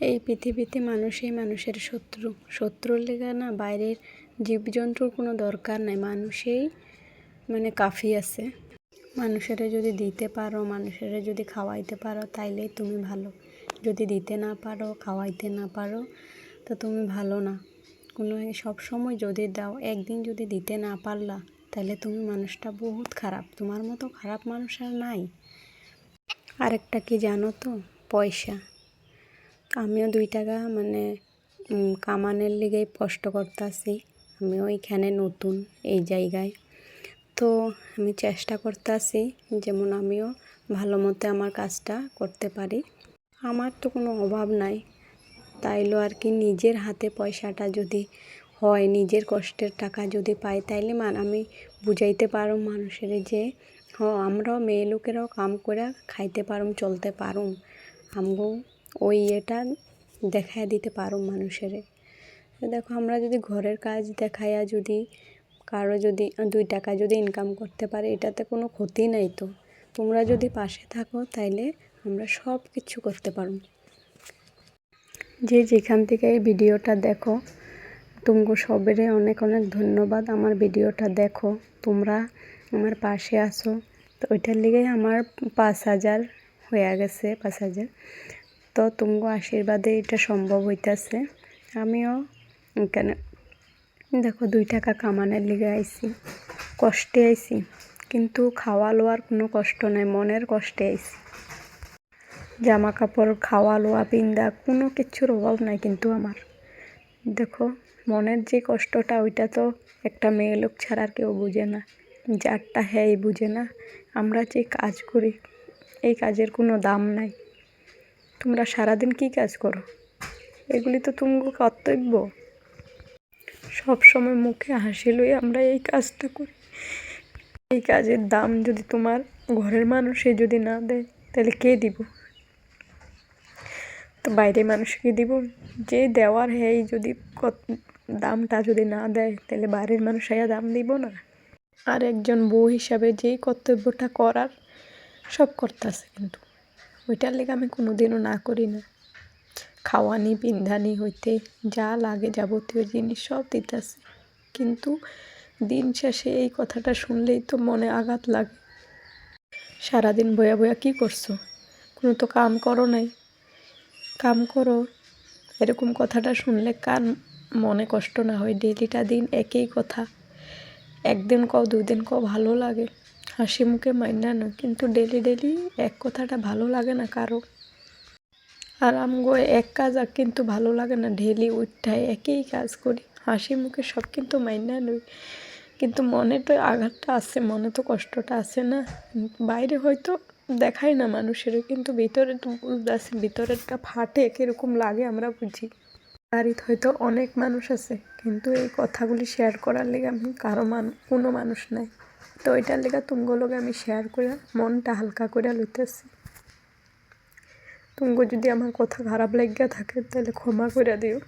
এই পৃথিবীতে মানুষই মানুষের শত্রু। শত্রুর লেগে না বাইরের জীবজন্তুর কোনো দরকার নাই, মানুষেই কাফি আছে। মানুষেরা যদি দিতে পারো, মানুষেরা যদি খাওয়াইতে পারো, তাইলেই তুমি ভালো। যদি দিতে না পারো, খাওয়াইতে না পারো, তো তুমি ভালো না। সবসময় যদি দাও, একদিন যদি দিতে না পারলা, তাহলে তুমি মানুষটা বহুত খারাপ। তোমার মতো খারাপ মানুষ আর নাই। আরেকটা কি জানো তো? পয়সা। আমিও 2 টাকা কামানের লেগেই কষ্ট করতেছি। আমিও এইখানে নতুন এই জায়গায়, তো আমি চেষ্টা করতেছি যেমন আমিও ভালো মতো আমার কাজটা করতে পারি। আমার তো কোনো অভাব নাই, তাইলে আর কি নিজের হাতে পয়সাটা যদি হয়, নিজের কষ্টের টাকা যদি পাই, তাইলে আমি বুঝাইতে পারো মানুষের যে আমরাও মেয়ে লোকেরাও কাম করে খাইতে পারুম, চলতে পারুম। আমগো ওই এটা দেখাইয়া দিতে পারো মানুষের। দেখো, আমরা যদি ঘরের কাজ দেখাইয়া যদি কারো যদি 2 টাকা যদি ইনকাম করতে পারে, এটাতে কোনো ক্ষতি নাই। তো তোমরা যদি পাশে থাকো, তাইলে আমরা সব কিছু করতে পারো। যে যেখান থেকে এই ভিডিওটা দেখো, তোমরা সবেরে অনেক অনেক ধন্যবাদ। আমার ভিডিওটা দেখো, তোমরা আমার পাশে আসো। তো ওইটার লিগে আমার 5,000 হয়ে গেছে, 5,000। তো তোমরা আশীর্বাদে এটা সম্ভব হইতেছে। আমিও এখানে দেখো 2 টাকা কামানের লিগে আইছি, কষ্টে আইছি, কিন্তু খাওয়া লোয়ার কোনো কষ্ট নাই, মনের কষ্টে আইছি। জামা কাপড়, খাওয়া লোয়া, পিন্দা কোনো কিছুর অভাব নাই, কিন্তু আমার দেখো মনের যে কষ্টটা, ওইটা তো একটা মেয়ে লোক ছাড়া আর কেউ বুঝে না। যারটা হ্যাঁ বুঝে না। আমরা যে কাজ করি, এই কাজের কোনো দাম নাই। তোমরা সারাদিন কি কাজ করো? এগুলি তো তোমার কর্তব্য। সব সময় মুখে হাসি লই আমরা এই কাজটা করি। এই কাজের দাম যদি তোমার ঘরের মানুষে যদি না দেয়, তাহলে কে দিব? তো বাইরে মানুষকে দিব? যে দেওয়ার হ্যাঁ যদি দামটা যদি না দেয়, তাহলে বাইরের মানুষ দাম দিব না? আর একজন বউ হিসাবে যেই কর্তব্যটা করার সব করতেছে, কিন্তু ওইটার লেগে আমি কোনোদিনও না করি না। খাওয়ানি পিন্ধানি হইতে যা লাগে যাবতীয় জিনিস সব দিতেছে, কিন্তু দিন শেষে এই কথাটা শুনলেই তো মনে আঘাত লাগে। সারাদিন বয়া বয়া কী করছো? কোনো তো কাম করো নাই। কাম করো। এরকম কথাটা শুনলে কার মনে কষ্ট না হয়? ডেলিটা দিন একই কথা, একদিন কও 2 দিন কও ভালো লাগে, হাসি মুখে মাইনা না, কিন্তু ডেলি ডেলি এক কথাটা ভালো লাগে না কারো। আর আমগো এক কাজ আর কিন্তু ভালো লাগে না, ডেলি উঠায় একই কাজ করি, হাসি মুখে সব কিন্তু মাইনা নই, কিন্তু মনে তো আঘাতটা আছে, মনে তো কষ্টটা আছে না। বাইরে হয়তো দেখায় না মানুষের, কিন্তু ভিতরে তো বুঝতেছি, ভিতরেরটা ফাটে কীরকম লাগে আমরা বুঝি। বাড়িতে হয়তো অনেক মানুষ আছে, কিন্তু এই কথাগুলি শেয়ার করার লেগে আমি কোনো মানুষ নাই। তো ওইটার লেগে তুমগুলোকে আমি শেয়ার করে মনটা হালকা করে লইতেছি। তুমগো যদি আমার কথা খারাপ লাগিয়া থাকে, তাহলে ক্ষমা করে দিও।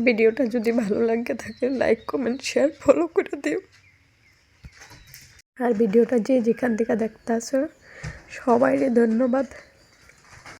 ভিডিওটা যদি ভালো লাগিয়ে থাকে, লাইক কমেন্ট শেয়ার ফলো করে দিও। আর ভিডিওটা যে যেখান থেকে দেখতে আসো, সবাইকে ধন্যবাদ।